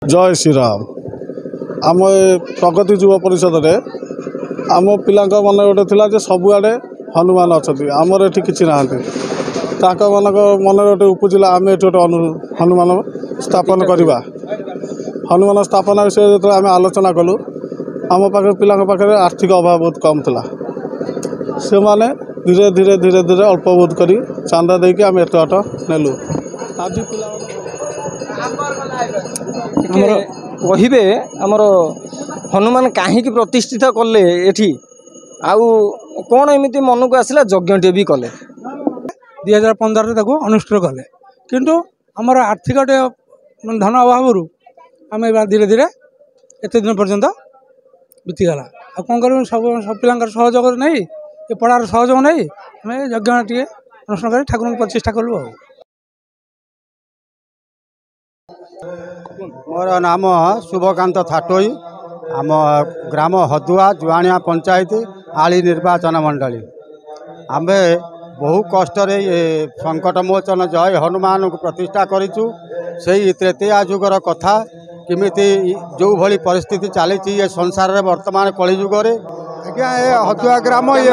जय श्री राम। आम प्रगति युव परिषद रे आम पिला मन गोटे जे सबुआड़े हनुमान अच्छा आमर ये कि ना मान मन गोटे उपजिला आम ये गोटे हनुमान स्थापन करवा हनुमान स्थापना विषय जो आम आलोचना कलु आम पाखे पिला पाखे आर्थिक अभाव बहुत कम था से मैंने धीरे धीरे धीरे धीरे अल्प बहुत कर चांदा देके आम एत बाट नेलु आज पिला कहे आमर हनुमान कहीं प्रतिष्ठित कले एठी आउ कौन एमती मन को आसला यज्ञ भी कले 2015 अनुष्ठित कले किंतु आमर आर्थिक धन अभाव आम धीरे धीरे एत दिन पर्यंत बीतीगला आ कौन कर सब पिला सहयोग नहीं ये पढ़ार सहयोग नहीं आम यज्ञ टे अनुष्ठान कर ठाकुर को प्रतिष्ठा कलु। मोर नाम शुभकांत थाटोई आम ग्राम हदुआ जुआणिया पंचायत आली निर्वाचन मंडली आम बहु कष्ट संकट मोचन जय हनुमान को प्रतिष्ठा करूँ से त्रेतया जुगर कथा किमिति जो भली परिस्थिति चली ये संसार में वर्तमान कलिजुगे आज्ञा हदुआ ग्राम ये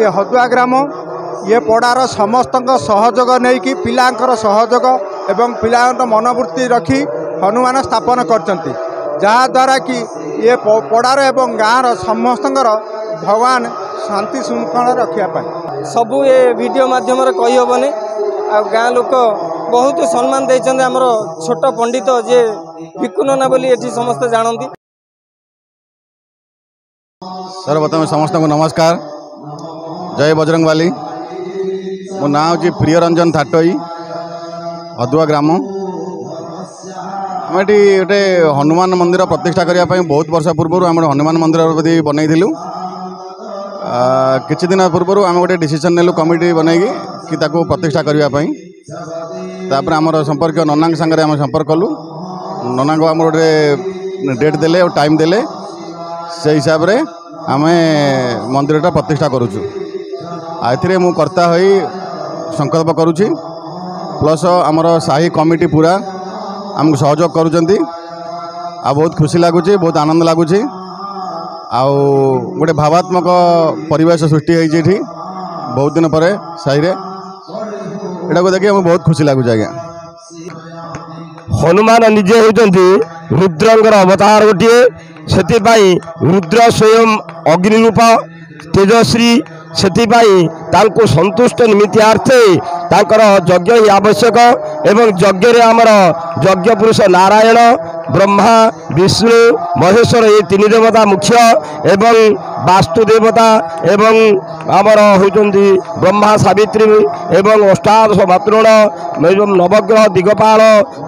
हदुआ ग्राम ये पड़ार समस्त सहयोग नहीं कि पिलांकर सहयोग एवं पिला मनोवृत्ति रखी हनुमान स्थापन करचंती जहाद्वारा कि ये पड़ार एवं गाँव समस्त भगवान शांति श्रृंखला रखापी सबू ये वीडियो माध्यम कही हेनी आ गाँ लोक बहुत सम्मान देते आमर छोट पंडित जे भिकुनना बोली ये समस्त जानती। सर्वप्रथम समस्त को नमस्कार जय बजरंगबाली मो ना हूँ प्रियरंजन थाटोई हदुआ ग्राम आम ये गोटे हनुमान मंदिर प्रतिष्ठा करने बहुत वर्ष पूर्व आम हनुमान मंदिर बनईलु किछि दिन पूर्व आम गोटे डिसीजन नेलु कमिटी बनईकी कि ताको प्रतिष्ठा करने तापर आमर संपर्क नना सागर आम संपर्क कलु नना को आम गोटे डेट देले और टाइम देले से हिसाब रे आम मंदिरटा प्रतिष्ठा करुचु आथिरे मु कर्ता होई संकल्प करुछि प्लस आमर साही कमिटी पूरा आमको सहयोग करुचंती आ बहुत खुशी लगुच बहुत आनंद लगुच आ गोटे भावात्मक परिवेश सृष्टि होती बहुत दिन पर साही रे एटा को देखिए हमें बहुत खुशी लगुच। आज्ञा हनुमान निजे होती रुद्रंकर अवतार गोटे से रुद्र स्वयं अग्निरूप तेजश्री से संतुष्ट निमित्तार्थे तांकर यज्ञ ही आवश्यक एवं यज्ञ आमर यज्ञ पुरुष नारायण ब्रह्मा विष्णु महेश्वर ये तीन देवता मुख्य एवं वास्तु देवता एवं आमर होती ब्रह्मा सावित्री एवं अष्टादश मातृण एवं नवग्रह दिगपाल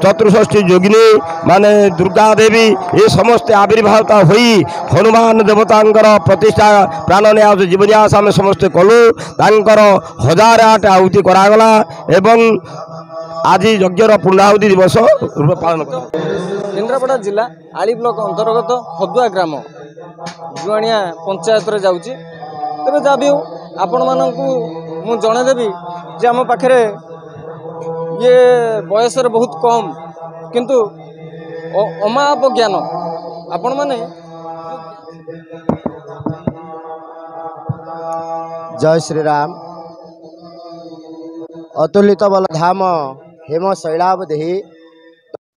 चतुष्ठी योगिनी माने दुर्गा देवी ये समस्ते आविर्भाव होई हनुमान देवतांकर प्रतिष्ठा प्राण न्यास जीवन्यास आम समस्ते कलु तांकर 1008 आहुति करागला एवं आज यज्ञर पूर्णाहुति दिवस रूप पालन केन्द्रापड़ा जिला आली ब्लॉक अंतर्गत हदुआ ग्राम जुआणिया पंचायत रे जाउची तेरे जहाँ भी आपण मानू मु जनदेवी जे आम पाखे ये बयस बहुत कम किंतु अमाप ज्ञान आपण माने जय श्री राम। अतुलित बल धाम हेम शैलावधि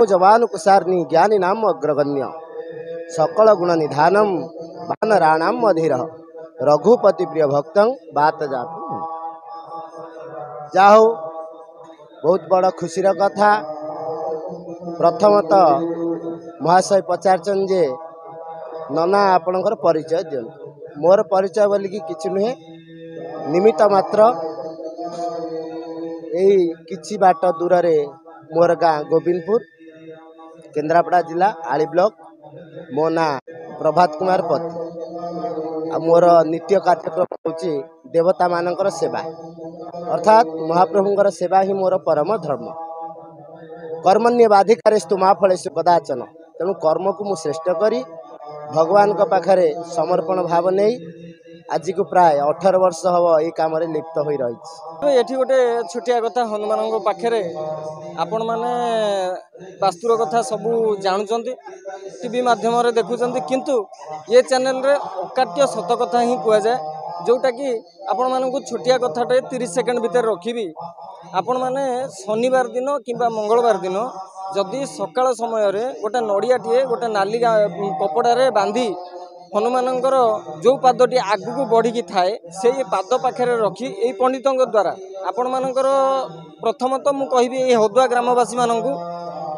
जवान कुशारणी ज्ञानी नाम अग्रगण्य सकल गुण निधानम वानराणाम अधीर रघुपति प्रिय भक्तं बात जाहु बहुत बड़ खुशीर कथा। प्रथमतः महाशय पचारचन जे नना आपणकर परिचय दियंतु मोर परिचय बोलिकी किछि नुहे निमित्त मात्र यही किछि बाट दूर रे मोर गाँ गोविंदपुर केन्द्रापड़ा जिला आली ब्लॉक मो ना प्रभात कुमार पति आ मोर नित्य कार्यक्रम होची देवता मानकर सेवा अर्थात महाप्रभुंकर सेवा ही मोर परम धर्म कर्मण्यवाधिकारेस्तु मा फलेषु कदाचन तेणु कर्म को मु श्रेष्ठ करी भगवान को पाखरे समर्पण भाव नहीं आज को प्राय 18 वर्ष हम ये कम लिप्त हो रही। एठी गोटे छोटिया कथा हनुमान पाखे आपण मैंने वास्तुर कथा सबू जानुंट टीवी माध्यम देखुं किंतु ये चैनल रे अकाट्य सत कथा ही कह जाए जोटा कि आपण मानक छोटिया कथाटे 30 सेकेंड भितर रखी आपण मैंने शनिवार दिन किंबा मंगलवार दिन जदि सकाळ समय गोटे नड़ियाटे गोटे नाली कपड़े बांधी हनुमानंकर जो पादटी आगू बढ़ी थाए से पाद पाखे रखी यही पंडितों द्वारा आपण मानकर प्रथमतः मु कहबी ये हदुआ ग्रामवासी मानू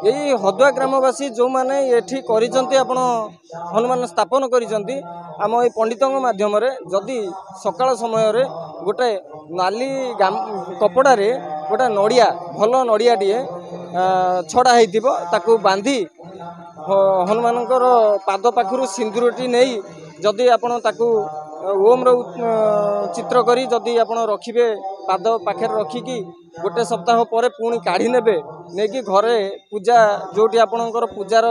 यही हदुआ ग्रामवासी जो मैंने ये कर हनुमान स्थापन करिसेंती आम ये पंडितों माध्यम जदि सकाळ समय गोटे नाली कपड़े गोटे नड़िया भल नड़ियाटे छड़ा होता बांधी हनुमानंकर पाद पाखु सिंदूरटी नहीं जदि आपण ताकू ओम रो चित्र करी जदि आपण रखिबे पाद पाखे रखिकी गोटे सप्ताह पर पुणी काढ़ी नेबे नेकी घरे पूजा जोटी आपणकर पूजार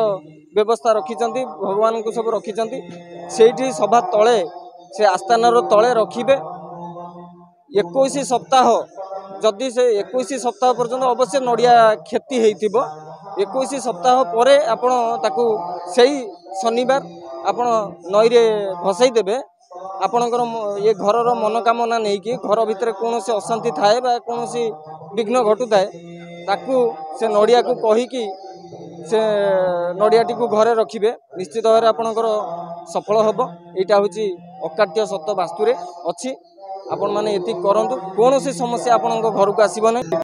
व्यवस्था रखिचंती भगवान को सब रखिचंती सेठी सभा तले से आस्थानर तले रखिबे 21 सप्ताह जदि से 21 सप्ताह पर्यंत अवश्य नड़िया क्षति होइथिबो 21 सप्ताह पर आपण ताकू सही शनिवार आपण नई रे भसाई देबे आपणकर ये घरर मनोकामना नहीं कि घर भितर कौन से अशांति थाए बा कौन सी विघ्न घटू थाए ताकू से नड़िया को कहीकि से नड़ियाटी को घरे रखिबे निश्चित भाव आपणकर सफल हम यहाँ हूँ अकाट्य सत्य वास्तुरे अच्छी आपण माने एति करंतु कौन सी समस्या आपण घर को आसीबो नहीं।